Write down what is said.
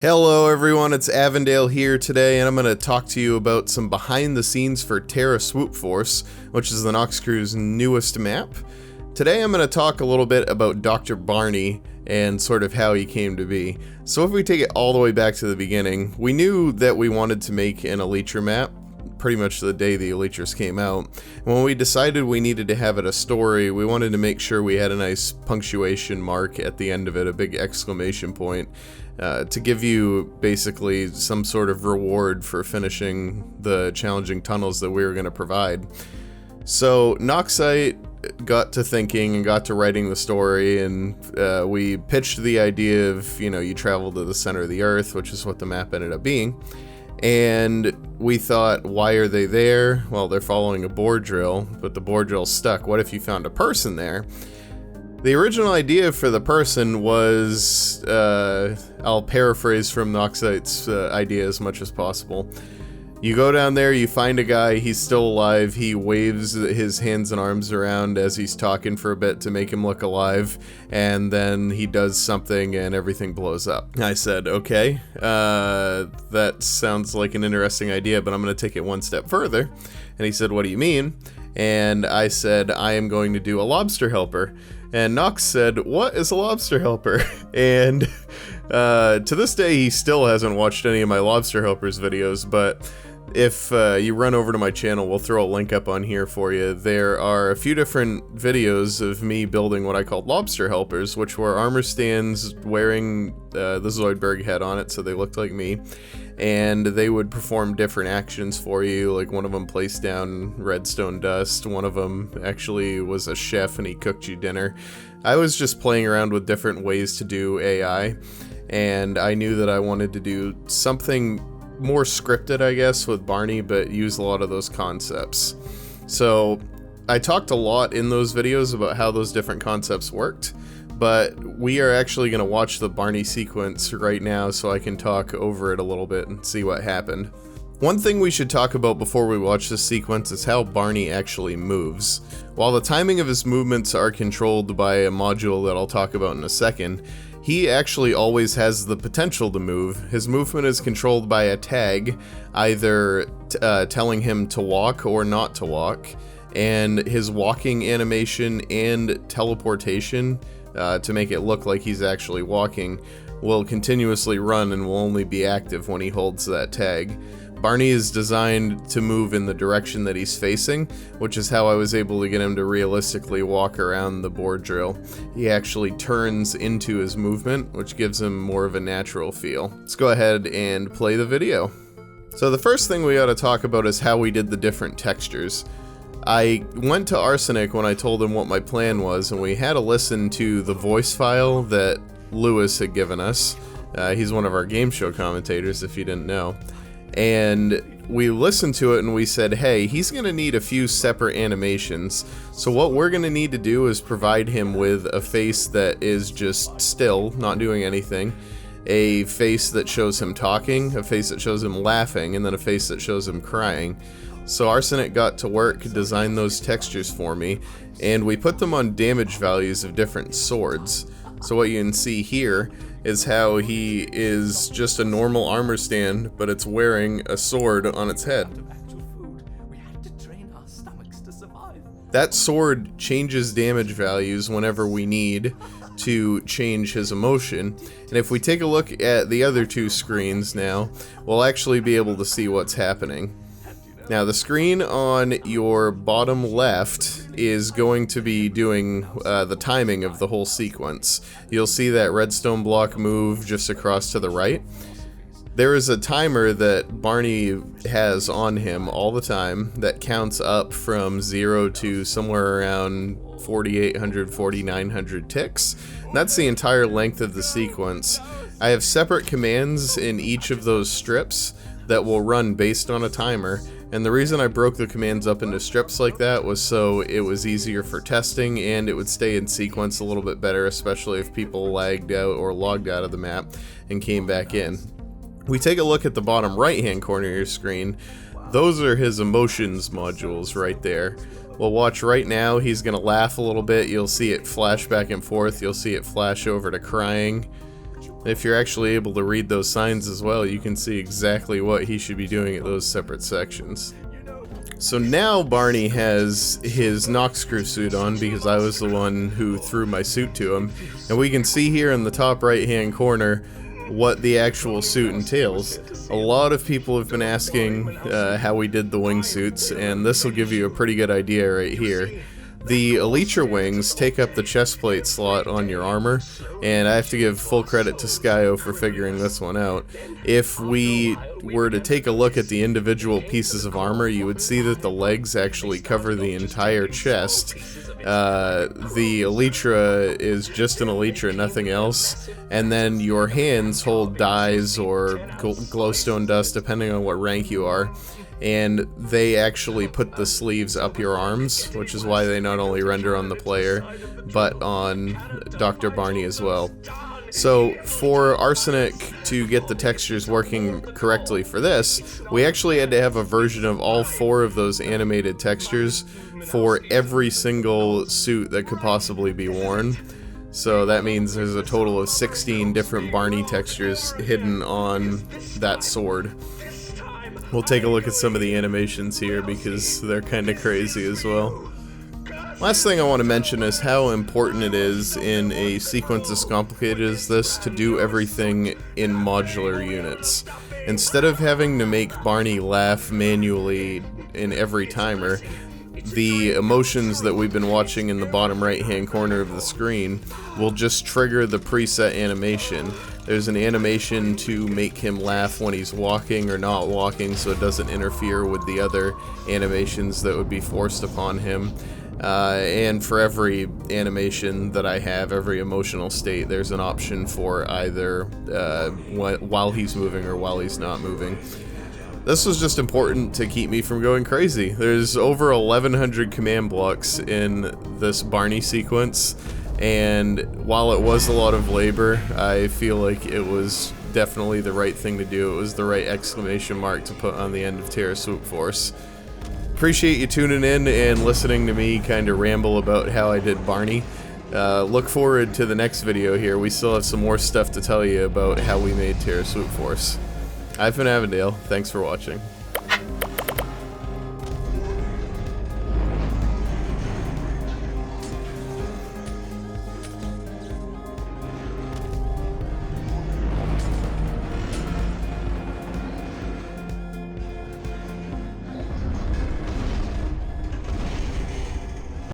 Hello everyone, it's Avondale here today, and I'm going to talk to you about some behind the scenes for Terra Swoop Force, which is the Nox Crew's newest map. Today I'm going to talk a little bit about Dr. Barney and sort of how he came to be. So if we take it all the way back to the beginning, we knew that we wanted to make an Elytra map pretty much the day the Elytras came out. When we decided we needed to have it a story, we wanted to make sure we had a nice punctuation mark at the end of it, a big exclamation point, to give you basically some sort of reward for finishing the challenging tunnels that we were going to provide. So Noxite got to thinking and got to writing the story, and we pitched the idea of, you travel to the center of the earth, which is what the map ended up being. And we thought, why are they there? Well, they're following a bore drill, but the bore drill's stuck. What if you found a person there? The original idea for the person was, I'll paraphrase from Noxite's idea as much as possible. You go down there, you find a guy, he's still alive, he waves his hands and arms around as he's talking for a bit to make him look alive, and then he does something and everything blows up. I said, okay, that sounds like an interesting idea, but I'm going to take it one step further. And he said, what do you mean? And I said, I am going to do a lobster helper. And Nox said, what is a lobster helper? And to this day, he still hasn't watched any of my lobster helpers videos, but if you run over to my channel, we'll throw a link up on here for you. There are a few different videos of me building what I called lobster helpers, which were armor stands wearing the Zoidberg head on it, so they looked like me. And they would perform different actions for you, like one of them placed down redstone dust, one of them actually was a chef and he cooked you dinner. I was just playing around with different ways to do AI, and I knew that I wanted to do something more scripted, I guess, with Barney, but use a lot of those concepts. So I talked a lot in those videos about how those different concepts worked, but we are actually going to watch the Barney sequence right now so I can talk over it a little bit and see what happened. One thing we should talk about before we watch this sequence is how Barney actually moves. While the timing of his movements are controlled by a module that I'll talk about in a second, he actually always has the potential to move. His movement is controlled by a tag, either telling him to walk or not to walk, and his walking animation and teleportation, to make it look like he's actually walking, will continuously run and will only be active when he holds that tag. Barney is designed to move in the direction that he's facing, which is how I was able to get him to realistically walk around the bore drill. He actually turns into his movement, which gives him more of a natural feel. Let's go ahead and play the video. So the first thing we ought to talk about is how we did the different textures. I went to Arsenic when I told him what my plan was, and we had to listen to the voice file that Lewis had given us. He's one of our game show commentators, if you didn't know. And we listened to it and we said, hey, he's going to need a few separate animations. So what we're going to need to do is provide him with a face that is just still, not doing anything, a face that shows him talking, a face that shows him laughing, and then a face that shows him crying. So Arsenic got to work, designed those textures for me, and we put them on damage values of different swords. So what you can see here is how he is just a normal armor stand, but it's wearing a sword on its head. That sword changes damage values whenever we need to change his emotion, and if we take a look at the other two screens now, we'll actually be able to see what's happening. Now the screen on your bottom left is going to be doing the timing of the whole sequence. You'll see that redstone block move just across to the right. There is a timer that Barney has on him all the time that counts up from 0 to somewhere around 4,800, 4,900 ticks. That's the entire length of the sequence. I have separate commands in each of those strips that will run based on a timer. And the reason I broke the commands up into strips like that was so it was easier for testing and it would stay in sequence a little bit better, especially if people lagged out or logged out of the map and came back in. We take a look at the bottom right hand corner of your screen. Those are his emotions modules right there. Well, watch right now, he's gonna laugh a little bit. You'll see it flash back and forth. You'll see it flash over to crying. If you're actually able to read those signs as well, you can see exactly what he should be doing at those separate sections. So now Barney has his Noxcrew suit on because I was the one who threw my suit to him. And we can see here in the top right hand corner what the actual suit entails. A lot of people have been asking how we did the wingsuits, and this will give you a pretty good idea right here. The Elytra wings take up the chest plate slot on your armor, and I have to give full credit to Skyo for figuring this one out. If we were to take a look at the individual pieces of armor, you would see that the legs actually cover the entire chest. The Elytra is just an Elytra, nothing else, and then your hands hold dyes or glowstone dust depending on what rank you are, and they actually put the sleeves up your arms, which is why they not only render on the player, but on Dr. Barney as well. So for Arsenic to get the textures working correctly for this, we actually had to have a version of all 4 of those animated textures for every single suit that could possibly be worn. So that means there's a total of 16 different Barney textures hidden on that sword. We'll take a look at some of the animations here because they're kind of crazy as well. Last thing I want to mention is how important it is in a sequence as complicated as this to do everything in modular units. Instead of having to make Barney laugh manually in every timer, the emotions that we've been watching in the bottom right hand corner of the screen will just trigger the preset animation. There's an animation to make him laugh when he's walking or not walking so it doesn't interfere with the other animations that would be forced upon him. And for every animation that I have, every emotional state, there's an option for either while he's moving or while he's not moving. This was just important to keep me from going crazy. There's over 1,100 command blocks in this Barney sequence, and while it was a lot of labor, I feel like it was definitely the right thing to do. It was the right exclamation mark to put on the end of Terra Swoop Force. Appreciate you tuning in and listening to me kind of ramble about how I did Barney. Look forward to the next video here. We still have some more stuff to tell you about how we made Terra Swoop Force. I've been Avondale. Thanks for watching.